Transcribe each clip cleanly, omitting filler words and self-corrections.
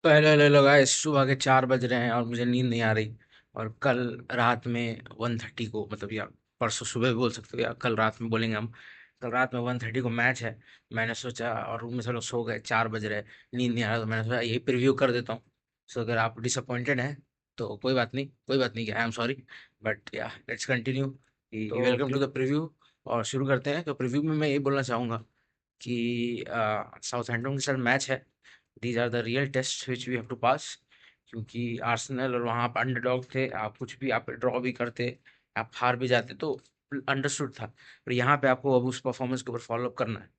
तो hello hello hello guys, सुबह के 4 बज रहे हैं और मुझे नींद नहीं आ रही। और कल रात में 1:30 को, मतलब या परसों सुबह भी बोल सकते हो या कल रात में बोलेंगे हम। कल रात में 1:30 को मैच है। मैंने सोचा, और रूम में सब लोग सो गए, 4 बज रहे, नींद नहीं आ रहा, तो मैंने सोचा यही प्रीव्यू कर देता हूँ। सो अगर आप डिसअपॉइंटेड हैं तो कोई बात नहीं, कोई बात नहीं, आई एम सॉरी। बट या लेट्स कंटिन्यू। तो वेलकम टू द प्रीव्यू। और शुरू करते हैं। तो प्रीव्यू में मैं यही बोलना चाहूँगा कि साउथहैम्पटन के साथ मैच है। These are the real test which we have to pass. क्योंकि आर्सेनल और वहाँ आप अंडरडॉग थे, आप कुछ भी, आप ड्रॉ भी करते, आप हार भी जाते तो अंडरस्टूड था। पर यहाँ पे आपको अब उस परफॉर्मेंस के ऊपर फॉलो अप करना है।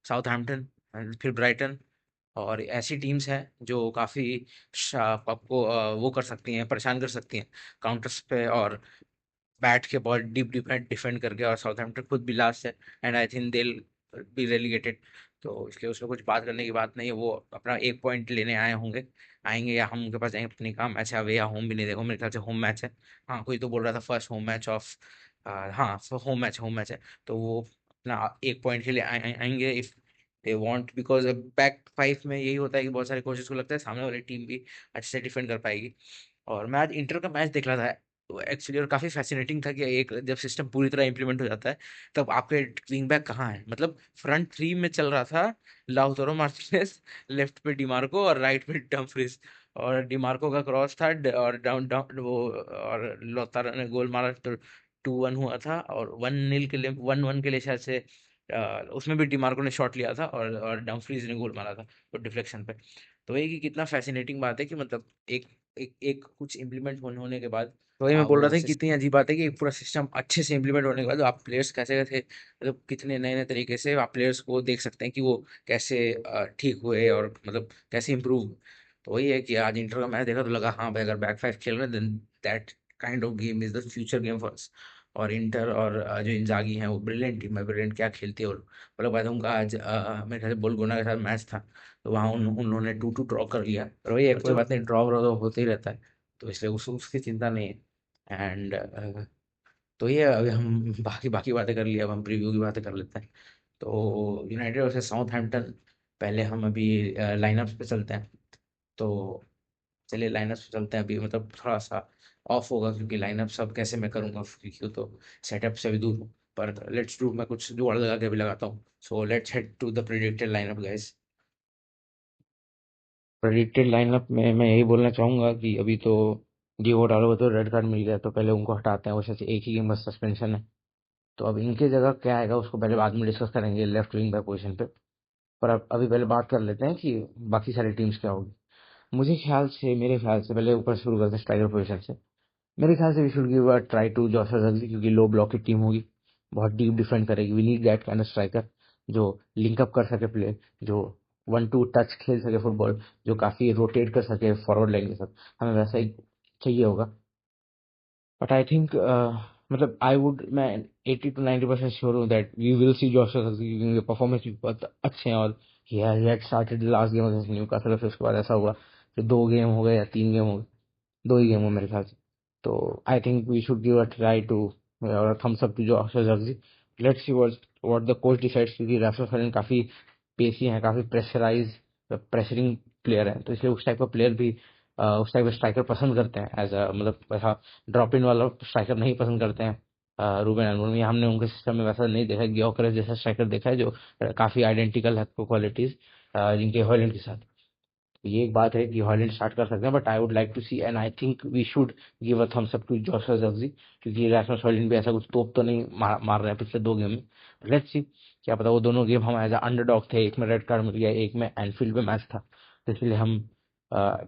साउथहैम्पटन एंड फिर ब्राइटन, और ऐसी टीम्स हैं जो काफ़ी आपको वो कर सकती हैं, परेशान कर सकती हैं काउंटर्स पे, और बैठ के बहुत डीप डिफेंड डिफेंड करके। और साउथहैम्पटन खुद भी लास्ट है, and I think they B relegated. तो इसलिए उसमें कुछ बात करने की बात नहीं है। वो अपना 1 पॉइंट लेने आए होंगे, आएंगे, या हम उनके पास जाएंगे पता नहीं कहाँ मैच है अवे या होम भी नहीं, देखो मेरे ख्याल से होम मैच है। हाँ, कोई तो बोल रहा था फर्स्ट होम मैच ऑफ, हाँ होम मैच है। तो वो अपना 1 पॉइंट के लिए आएंगे if they want, because back five में यही होता है कि बहुत सारे कोचेस को लगता है सामने वाली टीम भी अच्छे से डिफेंड कर पाएगी। और मैं आज इंटर का मैच देख रहा था तो एक्चुअली, और काफ़ी फैसिनेटिंग था कि एक जब सिस्टम पूरी तरह इम्प्लीमेंट हो जाता है तब आपके विंग बैक कहाँ है। मतलब फ्रंट थ्री में चल रहा था लाउतारो मार्टिनेज, लेफ्ट पे डिमार्को और राइट में डम्फ्रीज। और डिमार्को का क्रॉस था और डाउन डाउन वो, और लाउतारो ने गोल मारा तो 2-1 हुआ था। और 1-0 के लिए, 1-1 के लिए शायद से उसमें भी डिमार्को ने शॉट लिया था और डम्फ्रीज ने गोल मारा था तो डिफ्लेक्शन पे। तो ये कि कितना फैसिनेटिंग बात है कि मतलब एक एक एक कुछ इम्प्लीमेंट होने के बाद, तो वही मैं बोल रहा वो था कि सिस- कितनी अजीब बात है कि एक पूरा सिस्टम अच्छे से इम्प्लीमेंट होने के बाद आप प्लेयर्स कैसे कैसे, मतलब कितने नए नए तरीके से आप प्लेयर्स को देख सकते हैं कि वो कैसे ठीक हुए और मतलब कैसे इम्प्रूव। तो वही है कि आज इंटर का मैच देखा तो लगा हाँ भाई, अगर बैक फाइव खेल रहे हैं then that kind of game is the future game for us. और इंटर और जो इंजागी हैं वो ब्रिलियंट टीम है, ब्रिलियंट क्या खेलती है। और मतलब बात है उनका आज मेरे ख्याल से बोलगोना के साथ मैच था, तो वहाँ उन्होंने 2-2 ड्रॉ कर लिया। पर वही है, और कोई जब बात नहीं, ड्रॉ व्रॉ तो होते ही रहता है। तो इसलिए उसकी चिंता नहीं है। एंड तो ये अभी हम बाकी बाकी बातें कर लिया, अब हम प्रीव्यू की बातें कर लेते हैं। तो यूनाइटेड वर्सेस साउथहैम्पटन, पहले हम अभी लाइनअप्स पे चलते हैं। तो चलिए लाइनअप्स पे चलते हैं अभी, मतलब थोड़ा सा ऑफ होगा क्योंकि लाइनअप सब कैसे मैं करूँगा क्योंकि तो सेटअप से भी दूर हूँ। पर लेट्स डू, मैं कुछ जुगाड़ लगा के भी लगाता हूँ। So let's head to the predicted lineup guys. Predicted lineup में मैं यही बोलना चाहूंगा कि अभी तो डिवो डालो तो रेड कार्ड मिल गया तो पहले उनको हटाते हैं, वैसे एक ही गेम बस सस्पेंशन है। तो अब इनके जगह क्या आएगा उसको पहले बाद में डिस्कस करेंगे लेफ्ट विंग बैक पोजीशन पे। पर अब अभी पहले बात कर लेते हैं कि बाकी सारी टीम्स क्या होगी। मेरे ख्याल से पहले ऊपर शुरू करते हैं स्ट्राइकर पोजीशन से। मेरे ख्याल से we should give a try to Joshua Zirkzee, क्योंकि लो ब्लॉक की टीम होगी, बहुत डीप डिफेंड करेगी। We need that kind of striker जो लिंक अप कर सके प्ले, जो 1-2 टच खेल सके फुटबॉल, जो काफी रोटेट कर सके फॉरवर्ड लाइन के साथ। हमें वैसा ही चाहिए होगा। बट आई थिंक मतलब मैं 80 to 90% श्योर हूँ that we will see Joshua Zirkzee, क्योंकि परफॉर्मेंस भी बहुत अच्छे हैं। और he had started last game against Newcastle, फिर उसके बाद ऐसा हुआ कि 2 गेम हो गए या 3 गेम हो गए, 2 ही गेम हो मेरे ख्याल से। तो I think we should give a try to और थम्स अप टू जो अक्षर Zirkzee. Let's see what the coach decides, क्योंकि राफेल हॉलन काफी पेसी हैं, काफी प्रेशरिंग प्लेयर हैं, तो इसलिए उस टाइप का प्लेयर भी उस टाइप का स्ट्राइकर पसंद करते हैं एज अ, मतलब ऐसा ड्रॉप इन वाला स्ट्राइकर नहीं पसंद करते हैं। रूबेन अमोरीम, या हमने उनके सिस्टम में वैसा नहीं देखा। ग्योकरेस जैसा स्ट्राइकर देखा है जो काफी आइडेंटिकल है क्वालिटीज जिनके हॉलैंड के साथ। ये एक बात है कि हॉलैंड स्टार्ट कर सकते हैं, but I would like to see and I think we should give a thumbs up to Joshua Zirkzee, क्योंकि रासमस हॉलैंड भी ऐसा कुछ तोप तो नहीं मार रहे हैं पिछले 2 गेम में। लेट्स सी, क्या पता वो दोनों गेम हम एज अ अंडरडॉग थे, एक में रेड कार्ड मिल गया, एक में एनफील्ड में मैच था, तो इसलिए हम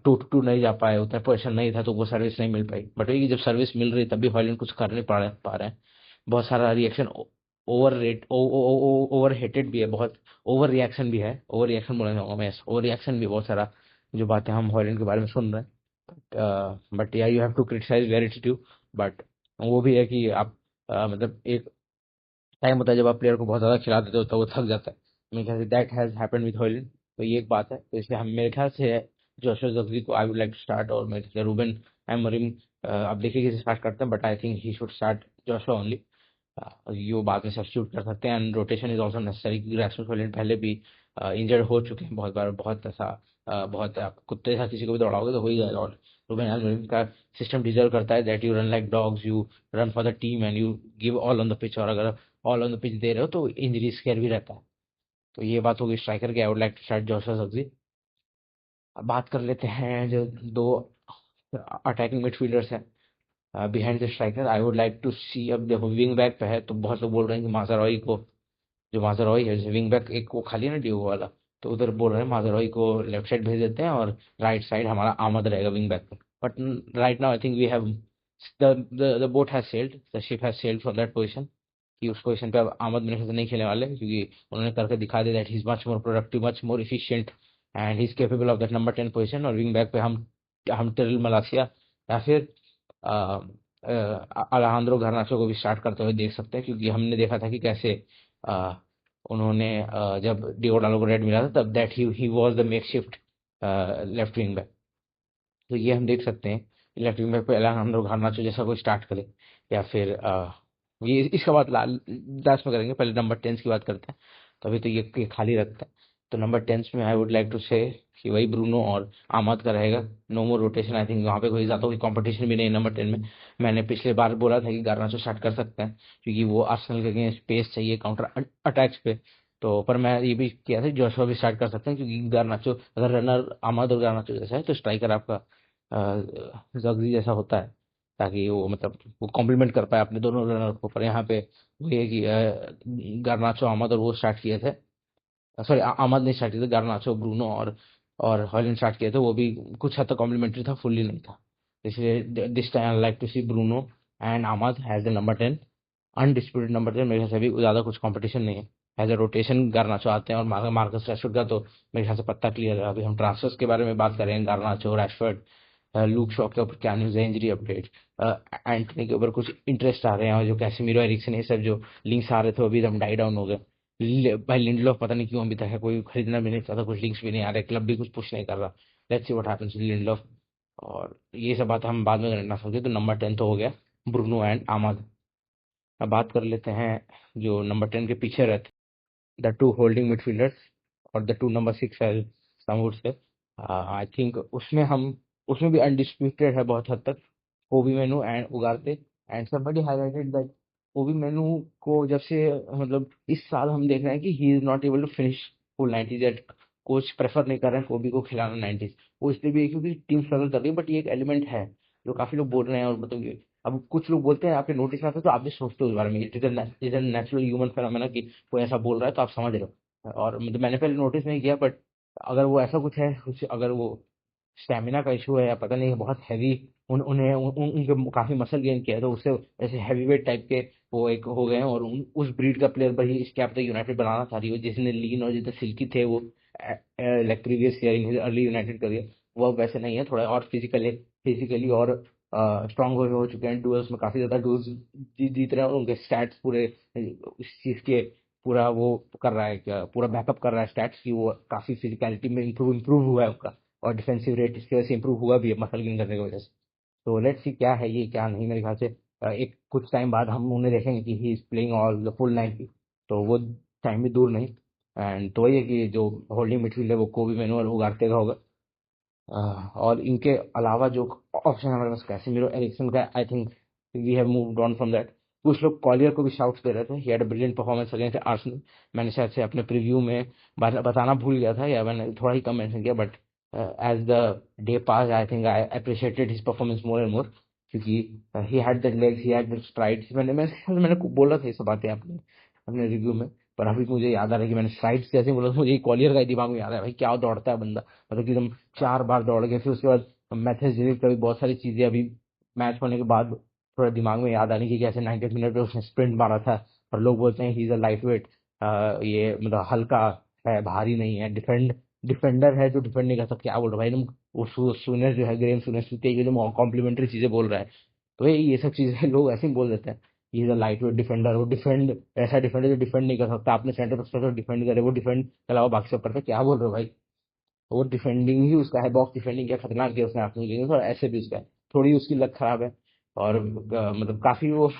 2-2 नहीं जा पाए, उतना पोजिशन नहीं था तो वो सर्विस नहीं मिल पाई। बट वही कि जब सर्विस मिल रही तब भी हॉलैंड कुछ कर नहीं पा रहे हैं। बहुत सारा रिएक्शन ओवर हेटेड भी है, बहुत ओवर रिएक्शन भी है, ओवर रिएक्शन बोलना चाहूंगा मैं, ओवर रिएक्शन भी बहुत सारा जो बातें हम हॉलैंड के बारे में सुन रहे हैं। बट या you have to criticise where it's due. But वो भी है कि आप मतलब एक टाइम होता है जब आप प्लेयर को बहुत ज्यादा खिला देते हो तो वो थक जाता है। मेरे ख्याल say that has happened with Holland. तो ये एक बात है, तो इसलिए हम मेरे ख्याल से जोशुआ ज़र्क्ज़ी को I would like to start, और मेरे ख्याल से रूबेन एमोरिम अब देखिए किसे स्टार्ट करते हैं, but I think he should start Joshua only. ये वो बाद में सब्स्टिट्यूट कर सकते हैं, and rotation is also necessary, क्योंकि रैसमुस हॉलैंड पहले भी इंजर्ड हो चुके हैं बहुत बार, बहुत ऐसा बहुत आप कुत्ते के साथ किसी को भी दौड़ाओगे तो हो ही जाएगा। और रूबेन अमोरिम का सिस्टम डिजर्व करता है that you run like dogs, you run for the team and you give all on the pitch. और अगर ऑल ऑन द पिच दे रहे हो तो इंजरी स्केयर भी रहता है। तो ये बात होगी स्ट्राइकर की। I would like to start Joshua Zirkzee. अब बात कर लेते हैं जो दो अटैकिंग मिडफील्डर्स हैं behind the striker. I would like to see, अब देखो विंग बैक पे है तो बहुत लोग बोल रहे हैं कि माज़राओई को, जो माज़राओई है जैसे विंग बैक एक वो खाली है ना डियोगो वाला, तो उधर बोल रहे हैं माज़राओई को लेफ्ट साइड भेज देते हैं और राइट साइड हमारा आमद रहेगा विंग बैक पे। But right now I think we have the boat has sailed, the ship has sailed for that position, कि उस पोजीशन पे अब आमद मेरे ख्याल से नहीं खेलने वाले, क्योंकि उन्होंने करके दिखा दिया that he is much more productive, much more efficient and he is capable of that number 10 position. और विंग बैक पे हम टेरिल मलासिया या फिर अलेहांद्रो गार्नाचो को भी स्टार्ट करते हुए देख सकते हैं, क्योंकि हमने देखा था कि कैसे अ, उन्होंने जब डियोगो डालो को रेड मिला था तब that he was the makeshift left wing back. तो ये हम देख सकते हैं लेफ्ट विंग बैक पे अलेहांद्रो गार्नाचो जैसा कोई स्टार्ट करे, या फिर ये इसका बात लास्ट में करेंगे, पहले नंबर 10 की बात करते हैं। तो अभी तो ये खाली रखता है। तो नंबर 10 में आई वुड लाइक टू से कि वही ब्रूनो और आमाद का रहेगा। No more rotation, I think वहाँ पे कोई ज़्यादा कोई कंपटीशन भी नहीं है नंबर 10 में। मैंने पिछले बार बोला था कि गार्नाचो स्टार्ट कर सकते हैं, क्योंकि वो आर्सेनल के अगेंस्ट स्पेस चाहिए काउंटर अटैक्स पे। तो पर मैं ये भी किया था जोशुआ भी स्टार्ट कर सकते हैं, क्योंकि गार्नाचो अगर रनर आमाद और गार्नाचो जैसा है तो स्ट्राइकर आपका जग्जी जैसा होता है, ताकि वो मतलब वो कॉम्प्लीमेंट कर पाए अपने दोनों रनर को। पर यहाँ पे वो ये कि गार्नाचो आमद और वो स्टार्ट किए थे, सॉरी आमद ने स्टार्ट किए थे, गार्नाचो ब्रूनो और हॉयलैंड स्टार्ट किए थे, वो भी कुछ हद तक कॉम्प्लीमेंट्री था, फुल्ली नहीं था। इसलिए this time I like to see Bruno and Amad has the number 10, undisputed number 10। मेरे ख्याल से अभी ज़्यादा कुछ कंपटीशन नहीं है। एज अ रोटेशन गार्नाचो आते हैं और मार्कस रैशफोर्ड का तो मेरे ख्याल से पत्ता क्लियर है। अभी हम ट्रांसफर्स के बारे में बात करें, गार्नाचो, रैशफोर्ड, लूक शॉ के ऊपर क्या न्यूज़ है, इंजरी अपडेट, एंटनी के ऊपर कुछ इंटरेस्ट आ रहे हैं, और जो कैसेमीरो, एरिक्सन, ये सब जो लिंक्स आ रहे थे वो अभी एकदम डाई डाउन हो गए। भाई लिंडलॉफ पता नहीं क्यों अभी तक है, कोई खरीदना भी नहीं चाहता, कुछ लिंक्स भी नहीं आ रहे, क्लब भी कुछ पुश नहीं कर रहा। Let's see what happens with Lindelof. और ये सब बात हम बाद में करना समझे। तो नंबर 10 तो हो गया, ब्रूनो एंड आमाद। अब बात कर लेते हैं जो नंबर 10 के पीछे रहते, द टू होल्डिंग मिडफील्डर्स और द टू नंबर 6 है सामूर से। आई थिंक उसमें भी अनडिस्प्यूटेड है बहुत हद तक, Obi Mainoo and Ugarte. And somebody highlighted that Obi Mainoo को जब से मतलब इस साल हम देख रहे हैं कि he is not able to finish full 90, that coach prefer नहीं कर रहे हैं ओबी को खिलाना 90। वो इसलिए भी है क्योंकि टीम स्ट्रगल कर रही है, बट ये एक एलिमेंट है जो काफी लोग बोल रहे हैं। और मतलब अब कुछ लोग बोलते हैं, आपके नोटिस में आता है तो आप भी सोचते हो उस बारे में, it is an natural human phenomena कि कोई ऐसा बोल रहा है तो आप समझ रहे हो। और मतलब मैंने पहले नोटिस नहीं किया, बट अगर वो ऐसा कुछ है, कुछ अगर वो स्टैमिना का इशू है या पता नहीं बहुत हैवी, उनके काफी मसल गेन किया है, तो उससे ऐसे हैवी वेट टाइप के वो एक हो गए हैं। और उस ब्रीड का प्लेयर पर ही इसके आप यूनाइटेड बनाना चाह रही हो, जिसने लीन और जितने सिल्की थे वो like previous year in early United career, वो अब वैसे नहीं है, थोड़ा और फिजिकली और स्ट्रांग हो चुके हैं। डुअल्स में काफी ज्यादा डुअल्स जीत रहे हैं, और उनके स्टैट्स पूरे इस चीज के पूरा वो कर रहा है, क्या पूरा बैकअप कर रहा है स्टैट्स की, वो काफी फिजिकलिटी में इंप्रूव हुआ है उनका। और डिफेंसिव रेट इसकी वजह से इंप्रूव हुआ भी है मसल गेन करने की वजह से। तो लेट्स सी क्या है ये क्या नहीं। मेरे ख्याल से एक कुछ टाइम बाद हम उन्हें देखेंगे कि he is playing all the full 90, तो वो टाइम भी दूर नहीं। एंड तो वही है कि जो होल्डिंग मिडफील्ड है वो कोबी मेनू और उगारते का होगा। और इनके अलावा जो ऑप्शन हमारे पास कैसेमीरो, एरिक्सन का, I think we have moved on from that. कुछ लोग कॉलियर को भी शाउट्स दे रहे थे, he had a brilliant performance against Arsenal. मैंने शायद से अपने प्रीव्यू में बताना भूल गया था, या मैंने थोड़ा ही कम मेंशन किया, but as the day pass I think I appreciated his performance more and more, क्योंकि he had the legs, he had the strides. मैंने बोला था ये सब बातें अपने अपने रिव्यू में, पर अभी मुझे याद आ रहा है कि मैंने स्ट्राइड्स जैसे बोला था, मुझे कॉलियर का ही दिमाग में याद है। भाई क्या दौड़ता है बंदा, मतलब कि एकदम 4 बार दौड़ गए। फिर उसके बाद मैथ्स डिलीट का भी बहुत सारी चीजें अभी मैच होने के बाद थोड़ा दिमाग में याद आने की, कैसे 90 मिनट में उसने स्प्रिंट मारा था। और लोग बोलते हैं ही इज अ लाइट वेट, ये मतलब हल्का है, भारी नहीं है, डिफेंडर है जो डिफेंड नहीं कर सकता। क्या बोल रहा है भाई तुम, वो सुनेस जो है, ग्रेम सुनेस, ये जो कॉम्प्लीमेंट्री चीजें बोल रहा है। तो ये सब चीजें लोग ऐसे ही बोल देते हैं। ही is a light weight defender, वो डिफेंड ऐसा डिफेंडर जो डिफेंड नहीं कर सकता, आपने सेंटर पर डिफेंड करे, वो डिफेंड के अलावा बाकी सब करते हैं। क्या बोल रहे हो भाई, वो डिफेंडिंग ही उसका है, बॉक्स डिफेंडिंग क्या खतरनाक किया उसने आर्सेनल के लिए, और ऐसे भी उसका है, थोड़ी उसकी लक खराब है। और मतलब काफी वो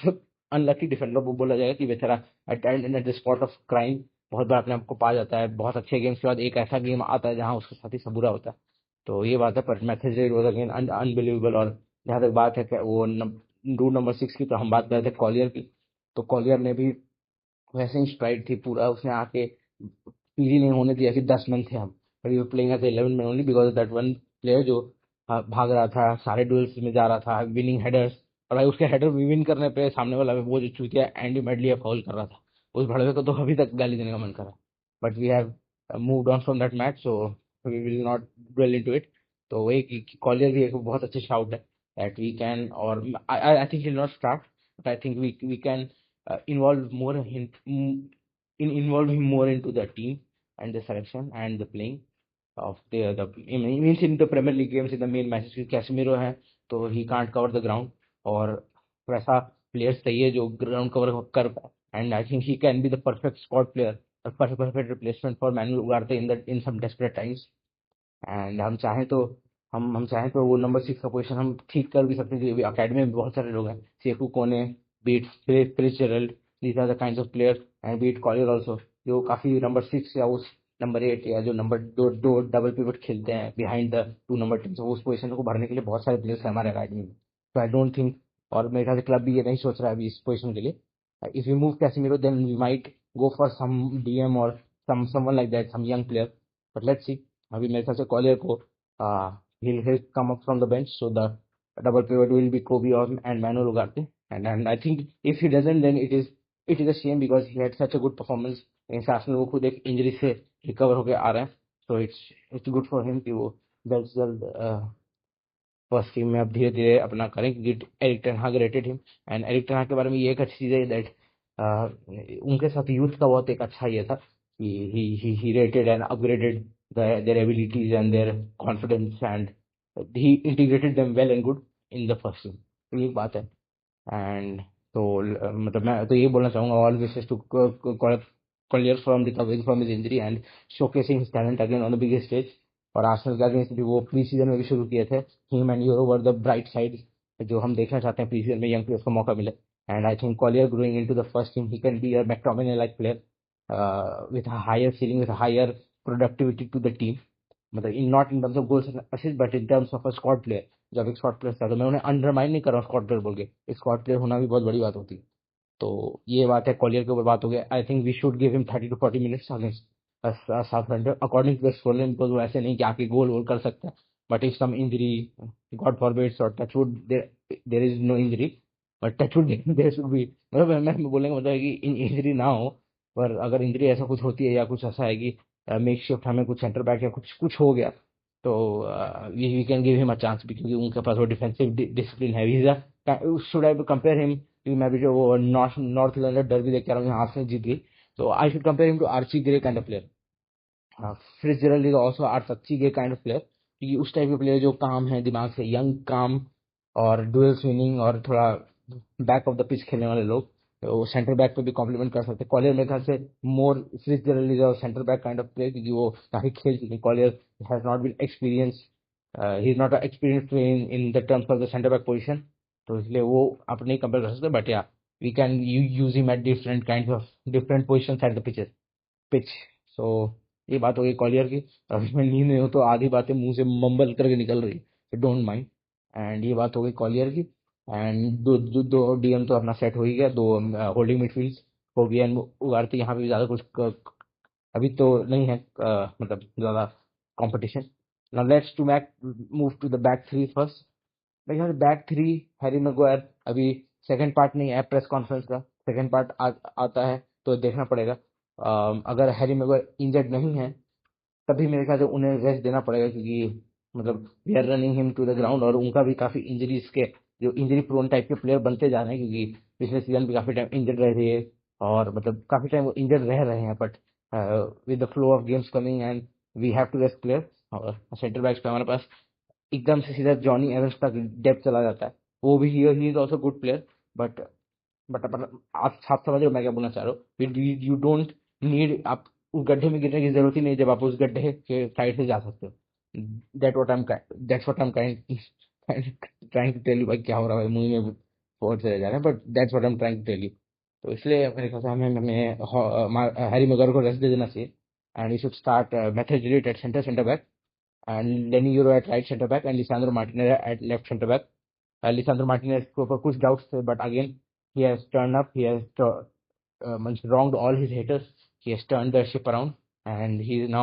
अनलकी डिफेंडर वो बोला जाएगा कि बेचारा attend at the spot of crime बहुत बार अपने आप को पा जाता है, बहुत अच्छे गेम्स के बाद एक ऐसा गेम आता है जहाँ उसके साथ ही सब बुरा होता है। तो ये बात है, पर मैथ्यूज वाज अगेन अनबिलीवेबल। और जहाँ तक बात है कि वो रूल नंबर 6 की, तो हम बात कर रहे थे कॉलियर की। तो कॉलियर ने भी वैसे ही स्ट्राइड थी पूरा, उसने आके पीली नहीं होने दिया कि 10 मन थे हम, but we were playing as 11 man only because of that one player जो भाग रहा था, सारे डुएल्स में जा रहा था, विनिंग हेडर्स। और भाई उसके हेडर विन करने पे सामने वाला वो जो चूतिया एंडी मेडलिया फाउल कर रहा था, उस भड़वे को तो अभी तक गाली देने का मन करा। But we have moved on from that match, so we will not dwell into it. तो वही कि कॉलियर भी एक बहुत अच्छे शाउट है दैट वी कैन, और I think he will not start, but I think we can involve more in involve him more into the team and the selection and the playing of the means in the Premier League games, in the main matches, क्योंकि Casemiro है तो he can't cover the ground, और वैसा player चाहिए जो ground cover कर पाए, and I think he can be the perfect squad player, perfect replacement for Manuel Ugarte in some desperate times. And हम चाहें तो वो नंबर 6 का पोजीशन हम ठीक कर भी सकते हैं, क्योंकि अकेडमी में बहुत सारे लोग हैं, Sekou Kone, Pete Fitzgerald, these are the kinds of player, and Pete Collyer also, जो काफी नंबर 6 या उस नंबर 8 या जो नंबर दो दो डबल पिवट खेलते हैं behind the two number team, उस पोजीशन को भरने के लिए बहुत सारे प्लेयर्स हैं हमारे अकेडमी में। तो आई डोंट थिंक, और मेरे ख्याल से क्लब भी ये नहीं सोच रहा है अभी इस पोजीशन के लिए। If you move Casemiro then we might go for some DM और someone like that, some young player, but let's see. अभी मेरे ख्याल से कॉलियर को he'll come up from the bench, so the double pivot will be Kobe and Manu Ugarte. And I think if he doesn't, then it is a shame because he had such a good performance against Arsenal. वो खुद एक injury से recover होके आ रहा है, so it's good for him कि वो जल्द से जल्द फर्स्ट टीम में अब धीरे धीरे अपना करें, क्योंकि एरिक टेन हाग rated him. And Erik ten हाग के बारे में ये एक अच्छी चीज है दैट उनके साथ यूथ का बहुत एक अच्छा ये था कि he rated and upgraded their abilities and their confidence, and he integrated them well and good in the first team। तो ये बात है। एंड तो मतलब मैं तो ये बोलना चाहूंगा, all wishes to Collyer from recovering from his injury and showcasing his talent again on the biggest stage. और आर्सेनल के अगेंस्ट भी वो प्री सीजन में भी शुरू किए थे, him and Yoro were the bright side, जो हम देखना चाहते हैं प्री सीजन में यंग प्लेयर्स को मौका मिले। And I think Collyer growing into the first team, he can be a McTominay like player with a higher ceiling, with a higher productivity to the team, मतलब in not in terms of goals and assist but in terms of a squad player. जब एक squad player था, तो मैं उन्हें undermine नहीं कर रहा हूँ स्क्वाड प्लेयर बोल के, एक स्क्वाड प्लेयर होना भी बहुत बड़ी बात होती है। तो ये बात है, कॉलियर के ऊपर बात हो गया। I think we should give him 30 to 40 minutes against Southampton according to scoreline, because वो ऐसे नहीं कि आके गोल वोल कर सकता है, but if some injury, God forbids और touchwood there is no injury, but touchwood there should be, मतलब मैं बोलने का मतलब है कि इंजरी ना हो, पर अगर इंजरी ऐसा कुछ होती है या कुछ ऐसा है कि मेक शिफ्ट हमें कुछ सेंटर बैक या कुछ कुछ हो गया, तो we can give him a chance भी, क्योंकि उनके पास वो डिफेंसिव डिसिप्लिन है। शुड आई कंपेयर हिम, क्योंकि मैं भी जो वो नॉर्थ नॉर्थ लंदन डर्बी देख के आ रहा हूँ, यहाँ से जीत गई, तो I should compare him to Archie Gray kind of player. Fitzgerald is also Archie Gray kind of player, क्योंकि उस टाइप के प्लेयर जो काम है दिमाग से, यंग काम और डुअल स्विंगिंग और थोड़ा बैक ऑफ द पिच खेलने वाले लोग, तो सेंटर बैक पे भी कॉम्प्लीमेंट कर सकते हैं। कॉलियर मेरे ख्याल से more Fitzgerald is a centre back kind of player, क्योंकि वो काफी खेल चुके हैं। Collyer has not been experience, he is not experience in the terms of the centre back position, तो इसलिए वो आप नहीं कंपेयर कर सकते। बट या we can use him at different kind of different position at the pitch. So ये बात हो गई कॉलियर की। अभी मैं नींद में हूँ तो आधी बातें मुंह से मम्बल करके निकल रही है, डोंट माइंड। एंड ये बात हो गई कॉलियर की। एंड दो डीएम तो अपना सेट हो ही गया, दो होल्डिंग मिडफील्ड, कोबी एंड उगारती, यहाँ पे भी ज्यादा कुछ अभी तो नहीं है, मतलब ज्यादा competition. Now let's to back move to the back three first. मेरे ख्याल से बैक थ्री, हैरी मैग्वायर, अभी सेकंड पार्ट नहीं है प्रेस कॉन्फ्रेंस का, सेकंड पार्ट आता है तो देखना पड़ेगा। अगर हैरी मैग्वायर इंजर्ड नहीं है, तभी मेरे ख्याल से उन्हें रेस्ट देना पड़ेगा, क्योंकि मतलब we are running him to the ground, और उनका भी काफी इंजरीज के, जो इंजरी प्रोन टाइप के प्लेयर बनते जा रहे हैं, क्योंकि पिछले सीजन भी काफी टाइम इंजर्ड रहे थे, और मतलब काफी टाइम वो इंजर्ड रह रहे हैं। But with the flow of games coming and we have to rest player, और सेंटर बैक्स पे हमारे पास एकदम से सीधा जॉनी एवंस तक डेप्थ चला जाता है। वो भी he is also good player, but आप साफ समझ रहे हो मैं क्या बोलना चाह रहा हूँ। यू डोंट नीड, आप उस गड्ढे में गिरने की जरूरत ही नहीं जब आप उस गड्ढे के साइड से जा सकते हो। That's what I am trying to tell you. भाई क्या हो रहा है, मुंह में फोन चले जा रहे हैं, but that's what I am trying to tell you. तो इसलिए मेरे ख्याल से हमें हैरी मैग्वायर को रेस्ट दे देना चाहिए, and he should start Matthijs de Ligt at centre back, and Lenny Euro at right center back and Lisandro Martinez at left center back. Lisandro Martinez के ऊपर कुछ doubts थे, but again he has turned up. He has wronged all his haters. He has turned the ship around, and he is now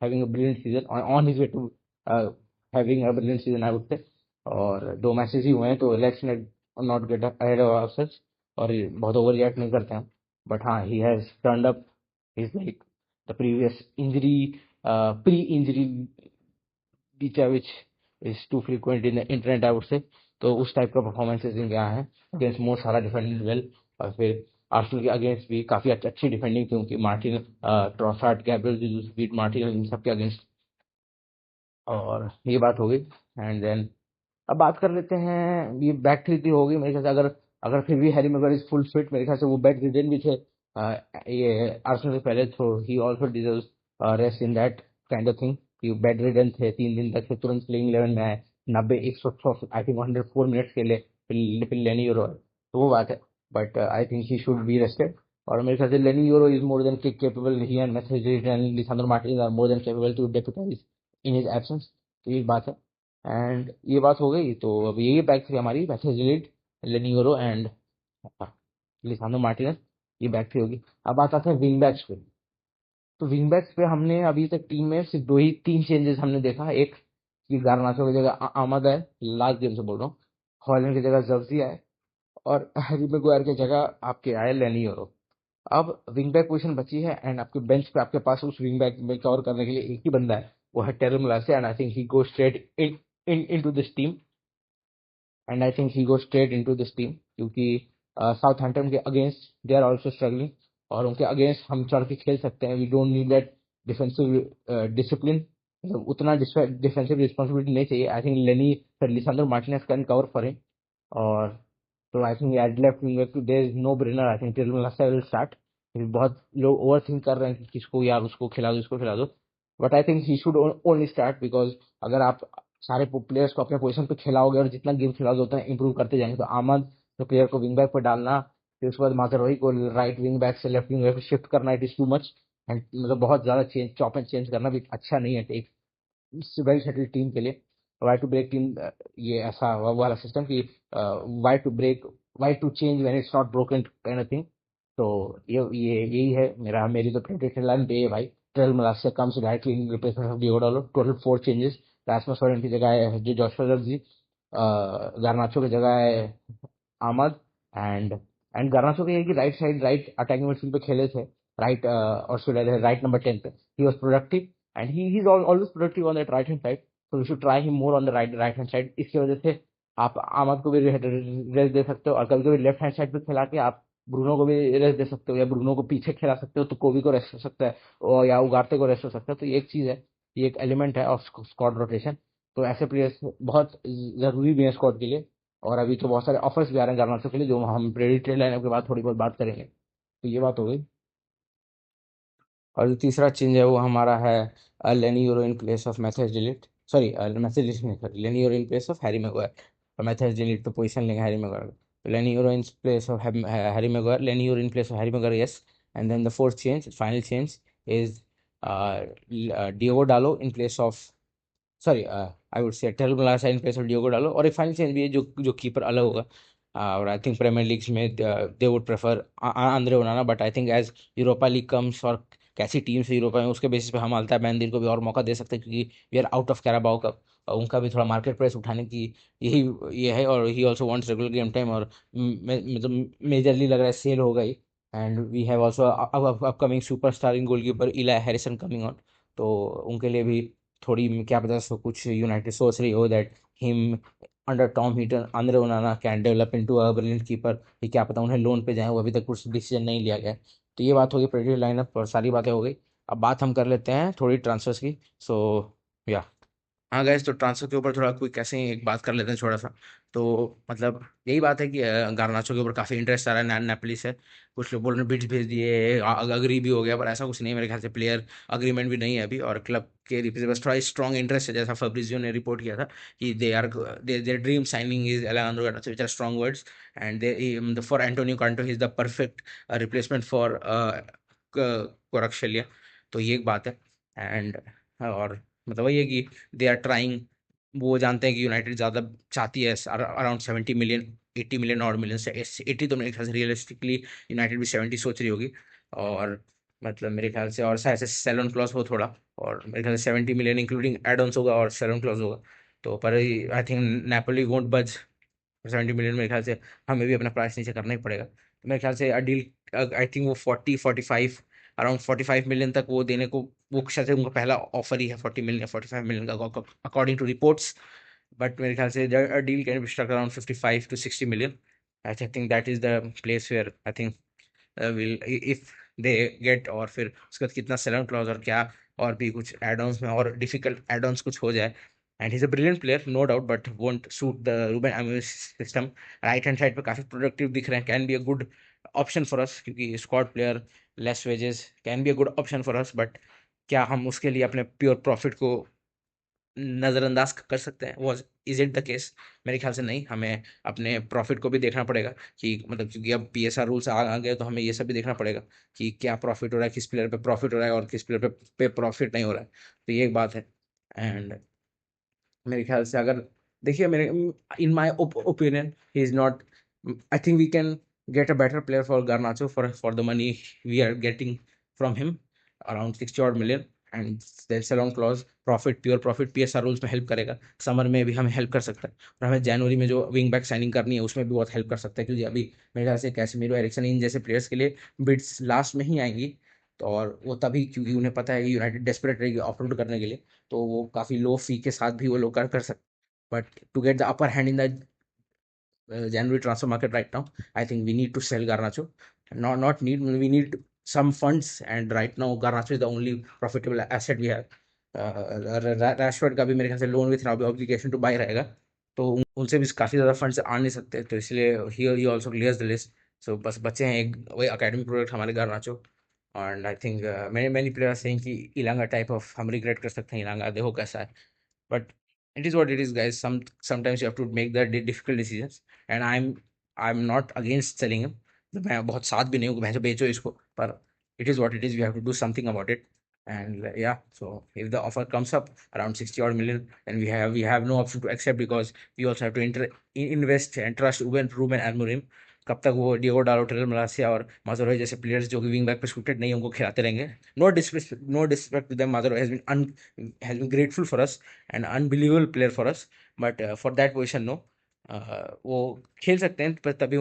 having a brilliant season, on his way to uh, having a brilliant season, I would say. और 2 matches ही हुए हैं, तो let's not get ahead of ourselves, और बहुत over react नहीं करते हैं, but हाँ, he has turned up. Is like the previous injury, pre injury Bicha, which is too frequent in the internet, I would say. तो उस type का performances इनके यहाँ है. अगेंस्ट मोर सारा डिफेंडिंग वेल, और फिर आर्सेनल के अगेंस्ट भी काफी अच्छी डिफेंडिंग थी उनकी. Martin, Trossard, Gabriel Jesus, Pete Martin, इन सब के अगेंस्ट. और ये बात हो गई. एंड देन अब बात कर लेते हैं, ये बैक थ्री थी हो गई मेरे ख्याल से. अगर अगर फिर भी Harry Maguire is full fit, मेरे ख्याल से वो बेड रिडन भी थे ये आर्सेनल से पहले, तो ही also deserves rest in that kind of thing. कि बेड रिडन थे 3 दिन तक, से तुरंत प्लेइंग 11 में आए, 90 106 आई थिंक 104 मिनट्स के लिए, फिर लेनी यूरो है, तो वो बात है. But I think he should be rested. और मेरे ख्याल से Leny Yoro is more than capable, he and Matthijs and Lisandro Martinez are more than capable to deputise in his absence. तो ये बात है. एंड ये बात हो गई, तो अब यही बैक थ्री हमारी, मैथ्यूज डिलीट, लेनी यूरो एंड लिसांड्रो मार्टिनेज. ये बैक थ्री होगी. अब बात आते हैं विंग बैक्स पे. तो विंग बैक्स पे हमने अभी तक टीम में सिर्फ 3 चेंजेस हमने देखा. एक कि गारनाचो की जगह आमद है, लास्ट गेम से बोल रहा हूँ. हॉलैंड की जगह जर्सी है, और हैरी मैग्वायर की जगह आपके आए लेनी यूरो. अब विंग बैक पोजीशन बची है, एंड आपके बेंच पे आपके पास उस विंग बैक में कवर करने के लिए एक ही बंदा है, वो है Tyrell Malacia. And I think he go straight into this team. And I think he go straight into this team, क्योंकि साउथहैम्पटन के against they are also struggling, और उनके अगेंस्ट हम चढ़ के खेल सकते हैं. We don't need that defensive discipline, मतलब उतना डिफेंसिव रिस्पॉन्सिबिलिटी नहीं चाहिए. I think Leny, Lisandro Martinez can cover for him. और तो I think at left wing back there is no brainer, I think till last will start. बहुत लोग over think कर रहे हैं कि किसको यार उसको खिला दो, इसको खिला दो, but I think he should only start. Because अगर आप सारे प्लेयर्स को अपने पोजीशन पे खिलाओगे, और जितना गेम खिलाओगे उतना इंप्रूव करते जाएंगे, तो आमद जो प्लेयर को विंग बैक पर डालना, फिर उसके बाद माजरोही को राइट विंग बैक से लेफ्ट विंग बैक पे शिफ्ट करना, it is too much. And मतलब बहुत ज्यादा चेंज, चॉप एंड चेंज करना भी अच्छा नहीं है एक वेल सेटल्ड टीम के लिए. वाई टू ब्रेक टीम, ये ऐसा वाला सिस्टम कि why to break, why to change when it's not broken kind of thing. तो ये यही है मेरी तो प्रेडिक्शन लाइन पे है भाई. Tyrell Malacia comes directly in replacement of Diogo Dalot. Total 4 changes. Rasmus Hojlund की जगह है जो जोशुआ जर्सी, गार्नाचो की जगह है आमद. एंड गार्नाचो के right side, right attacking midfield पे खेले थे, राइट और राइट नंबर 10 पे he was productive, and he is always productive on that right hand side. तो we should try him more on the right hand side. इसकी वजह से आप आमद को भी रेस्ट दे सकते हो, और कभी कभी लेफ्ट हैंड साइड पे खिला के आप ब्रूनो को भी रेस्ट दे सकते हो, या ब्रूनो को पीछे खिला सकते हो तो कोबी को रेस्ट हो सकता है, और या उगारते को रेस्ट हो सकता है. तो ये एक चीज है, ये एक एलिमेंट है ऑफ स्क्वाड रोटेशन. तो ऐसे प्लेयर्स बहुत जरूरी भी है स्क्वाड के लिए. और अभी तो बहुत सारे ऑफर्स भी आ रहे हैं गारनाचो के लिए, जो हम प्रेडिक्टेड लाइनअप के बाद थोड़ी बहुत बात करेंगे. तो ये बात हो गई. और जो तीसरा चेंज है वो हमारा है Leny Yoro in place of Matthijs de Ligt. Sorry, Matthijs de Ligt नहीं, sorry, Leny Yoro in place of Harry Maguire. और मैथ्यूज डिलीट तो पोजीशन लेंगे हैरी मैग्वायर. तो Leny Yoro in place of Harry Maguire, Leny Yoro in place of Harry Maguire, yes. And then the fourth change, final change, is Diogo Dalot in place of, sorry, I would say Tyrell Malacia in place of Diogo डालो. और एक final change भी है, जो keeper अलग होगा. और I think Premier Leagues में they would prefer Andre Onana, but I think as Europa League comes, और कैसी टीम से यूरोपा में, उसके बेसिस पे हम अल्ताफ मेहंदी को भी और मौका दे सकते हैं, क्योंकि we are out of Carabao Cup. और उनका भी थोड़ा मार्केट प्राइस उठाने की यही ये है. और he also wants regular game time, और मतलब मेजरली लग रहा है सेल होगा ही. And we have also upcoming superstar in goalkeeper Elyh Harrison coming on. तो उनके लिए भी थोड़ी क्या पता, कुछ यूनाइटेड सोच रही हो that him under Tom Heaton, Andre ओनाना can develop into a brilliant keeper. ये क्या पता उन्हें लोन पे जाए, वो अभी तक कुछ डिसीजन नहीं लिया गया है. तो ये बात होगी प्रेडिक्टेड लाइनअप, और सारी बातें हो गई. अब बात हम कर लेते हैं थोड़ी ट्रांसफर्स की. सो या हाँ गैस, तो ट्रांसफर के ऊपर थोड़ा कोई कैसे एक बात कर लेते हैं छोटा सा। तो मतलब यही बात है कि गार्नाचो के ऊपर काफ़ी इंटरेस्ट आ रहा है नेपोली से। कुछ लोग बोल रहे हैं बिड्स भेज दिए, अग्री भी हो गया, पर ऐसा कुछ नहीं है मेरे ख्याल से। प्लेयर अग्रीमेंट भी नहीं है अभी, और क्लब के बस थोड़ा स्ट्रॉन्ग इंटरेस्ट है, जैसा फब्रिजियो ने रिपोर्ट किया था कि their dream signing is Alejandro Garnacho, which are strong words. And they for Antonio Conte he is the perfect replacement for Kvaratskhelia. तो ये एक बात है। एंड और मतलब वही है कि दे आर ट्राइंग। वो जानते हैं कि यूनाइटेड ज़्यादा चाहती है, अराउंड 70 मिलियन, 80 मिलियन और मिलियन से 80, तो मेरे ख्याल से रियलिस्टिकली यूनाइटेड भी 70 सोच रही होगी। और मतलब मेरे ख्याल से और ऐसे सेलन क्लॉज हो थोड़ा, और मेरे ख्याल से 70 मिलियन इंक्लूडिंग एड-ऑन्स होगा और सेलन क्लॉज होगा। तो पर आई थिंक नेपोली वोंट बज। 70 मिलियन मेरे ख्याल से हमें भी अपना प्राइस नीचे करना ही पड़ेगा। तो मेरे ख्याल से डील आई थिंक वो 40-45, अराउंड 45 मिलियन तक वो देने को, वो शायद से उनका पहला ऑफर ही है 40 मिलियन या 45 मिलियन का, अकॉर्डिंग टू रिपोर्ट्स। बट मेरे ख्याल से deal can be struck around 55 to 60 million. I think that is the place where I think will, if they get, और फिर उसके बाद कितना सेलन क्लॉज और क्या, और भी कुछ एड-ऑन्स में और डिफिकल्ट एड-ऑन्स कुछ हो जाए। And he is a brilliant player no doubt, but won't suit the Ruben Amorim system. Right hand side पे काफी प्रोडक्टिव दिख रहे हैं, can be a good option for us, क्योंकि squad player, less wages, can be a good option for us. But क्या हम उसके लिए अपने प्योर प्रॉफिट को नज़रअंदाज कर सकते हैं? Was is it the case? मेरे ख्याल से नहीं। हमें अपने प्रॉफिट को भी देखना पड़ेगा कि मतलब, क्योंकि अब पीएसआर रूल्स आ गए, तो हमें ये सब भी देखना पड़ेगा कि क्या प्रॉफिट हो रहा है, किस प्लेयर पे प्रॉफिट हो रहा है और किस प्लेयर पे प्रॉफिट नहीं हो रहा है। तो ये एक बात है। एंड मेरे ख्याल से अगर देखिए, मेरे in my opinion he is not, I think we can get a better player for Garnacho for the money we are getting from him, around 60 million. And that's a long clause, profit, pure profit PSR rules में help करेगा, summer में भी हमें help कर सकता है, और हमें जनवरी में जो विंग बैक साइनिंग करनी है उसमें भी बहुत हेल्प कर सकता है, क्योंकि अभी मेरे ख्याल से कैसेमीरो, एरिक्सन, इन जैसे प्लेयर्स के लिए बिड्स लास्ट में ही आएंगी। तो और वो तभी, क्योंकि उन्हें पता है कि यूनाइटेड डेस्परेट रहेगी ऑफलोड करने के लिए, तो वो काफ़ी लो फी के साथ भी वो लोग कर कर सकते। But to get the upper hand in the January transfer market right now, I think we need to sell Garnacho. Not need, we need some funds, and right now Garnacho is the only profitable asset we have. Rashford का भी मेरे ख्याल से loan with obligation to buy रहेगा, तो उनसे भी काफ़ी ज़्यादा फंड्स आ नहीं सकते, तो इसलिए he also clears the list. So बस बचे हैं एक वही अकेडमी प्रोडक्ट हमारे Garnacho. And I think many many player saying कि इलांगा टाइप ऑफ हम रिग्रेट कर सकते हैं, इलांगा देखो कैसा है। But it is what it is, guys. Sometimes you have to make the difficult decisions, and I'm not against selling him. तो मैं बहुत साथ भी नहीं हूँ कि भैंसो बेचो इसको, पर it is what it is. We have to do something about it. And yeah, so if the offer comes up around 60 odd million, then we have no option to accept, because we also have to invest and trust Ruben Amorim. कब तक वो Diogo डालो, Tyrol मलासिया और माजोरोई जैसे players जो कि wing back पे shooted नहीं है, उनको खिलाते रहेंगे? No disrespect to them, Mazraoui has been grateful for us and unbelievable player for us, but for that position no. वो खेल सकते हैं, पर तभी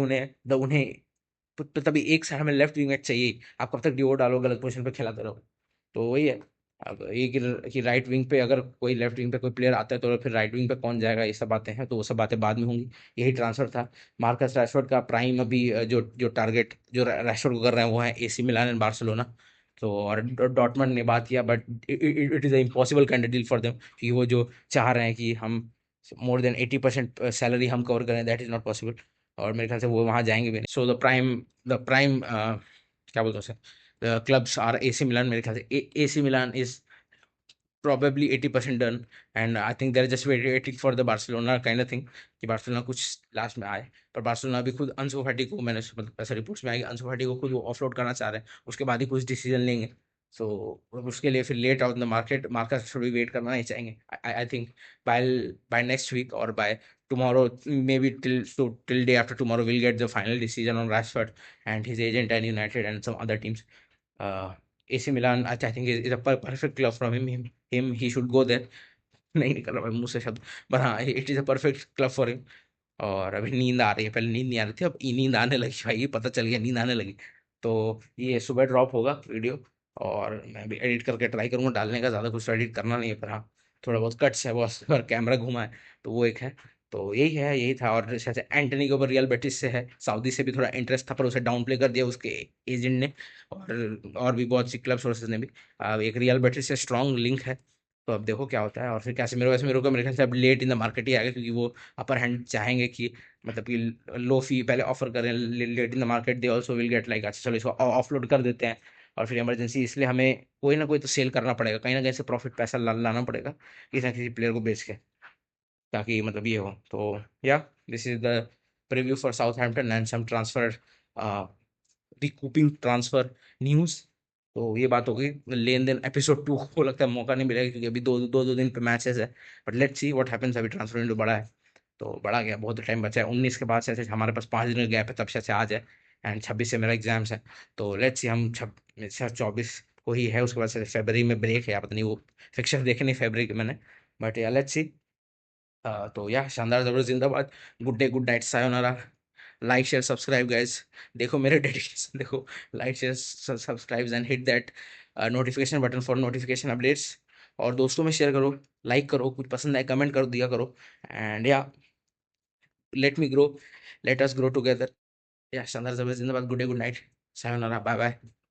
तभी एक साइड में लेफ्ट विंग बैक चाहिए। आप कब तक डिओ डालो गलत पोजीशन पे खिलाते रहो? तो वही है। अब ये कि राइट विंग पे अगर कोई, लेफ्ट विंग पे कोई प्लेयर आता है, तो फिर राइट विंग पे कौन जाएगा, ये सब बातें हैं, तो वो सब बातें बाद में होंगी। यही ट्रांसफर था। मार्कस रैशफोर्ड का प्राइम अभी जो जो टारगेट जो रैशफोर्ड को कर रहे हैं वो है एसी मिलान एंड बार्सिलोना। तो और डॉर्टमंड ने बात किया, but it is a impossible kind deal for them, क्योंकि वो जो चाह रहे हैं कि हम मोर देन 80% सैलरी हम कवर करें, दैट इज़ नॉट पॉसिबल। और मेरे ख्याल से वो वहाँ जाएंगे भी नहीं। सो द प्राइम क्या बोलते हैं उसे, the clubs R AC Milan. मेरे ख्याल से AC Milan is probably 80% done, and I think they're just waiting for the Barcelona kind of thing कि बार्सिलोना कुछ लास्ट में आए। पर बार्सिलोना भी खुद अंसु फाटी को, मैंने मतलब ऐसा रिपोर्ट्स में आया कि अंसु फाटी को खुद वो ऑफलोड करना चाह रहे हैं, उसके बाद ही कुछ डिसीजन लेंगे। सो उसके लिए फिर late out in the market थोड़ी वेट करना नहीं चाहेंगे। I think by by next week और by tomorrow, maybe till day after tomorrow, we'll get the final decision on Rashford and his agent and United and some other teams. AC Milan, I think is a perfect club from him. He should go there. नहीं निकल रहा भाई मुंह से शब्द, पर हाँ, it is a perfect club for him. और अभी नींद आ रही है, पहले नींद नहीं आ रही थी, अब नींद आने लगी भाई, पता चल गया नींद आने लगी। तो ये सुबह ड्रॉप होगा वीडियो, और मैं भी एडिट करके ट्राई करूँगा डालने का, ज़्यादा कुछ एडिट करना नहीं है, पर हाँ थोड़ा बहुत कट्स है बस, और कैमरा घुमा है, तो वो एक है। तो यही है, यही था। और जैसे एंटनी के ऊपर रियल बेटिस से है, सऊदी से भी थोड़ा इंटरेस्ट था, पर उसे डाउन प्ले कर दिया उसके एजेंट ने, और भी बहुत सी क्लब सोर्सेज ने भी। एक रियल बेटिस से स्ट्रॉन्ग लिंक है, तो अब देखो क्या होता है, और फिर कैसे मेरे को मेरे ख्याल से अब लेट इन द मार्केट ही आएगा, क्योंकि वो अपर हैंड चाहेंगे कि मतलब कि लो फी पहले ऑफर करें, late in the market they also will get like अच्छा चलो इसको ऑफलोड कर देते हैं। और फिर इमरजेंसी, इसलिए हमें कोई ना कोई तो सेल करना पड़ेगा, कहीं ना कहीं से प्रॉफिट पैसा लाना पड़ेगा किसी ना किसी प्लेयर को बेच के, ताकि मतलब ये हो। तो yeah this is the preview for Southampton and some transfer, recouping transfer news. तो ये बात हो गई लेन देन। एपिसोड 2 को लगता है मौका नहीं मिलेगा, क्योंकि अभी दो दिन पे मैचेस है। But let's see what happens. अभी ट्रांसफर विंडो बड़ा है, तो बड़ा गया, बहुत टाइम बचा है। 19 के बाद से हमारे पास 5 दिन का गैप है, तब से आज है। एंड 26 से मेरा एग्जाम्स है। तो लेट्स सी, हम 24 को ही है, उसके बाद से फरवरी में ब्रेक है, या पता नहीं, वो फिक्चर देखे नहीं फरवरी के मैंने। बट या लेट्स सी। तो या शानदार जबरदस्त जिंदाबाद। Good day, good night, sayonara. Like share subscribe guys. देखो मेरे डेडिकेशन देखो। Like share subscribe and hit that notification button for notification updates. और दोस्तों में शेयर करो, लाइक करो, कुछ पसंद आए कमेंट कर दिया करो। एंड या let me grow, let us grow together. या शानदार जबरदस्त जिंदाबाद। Good day, good night, sayonara, bye bye.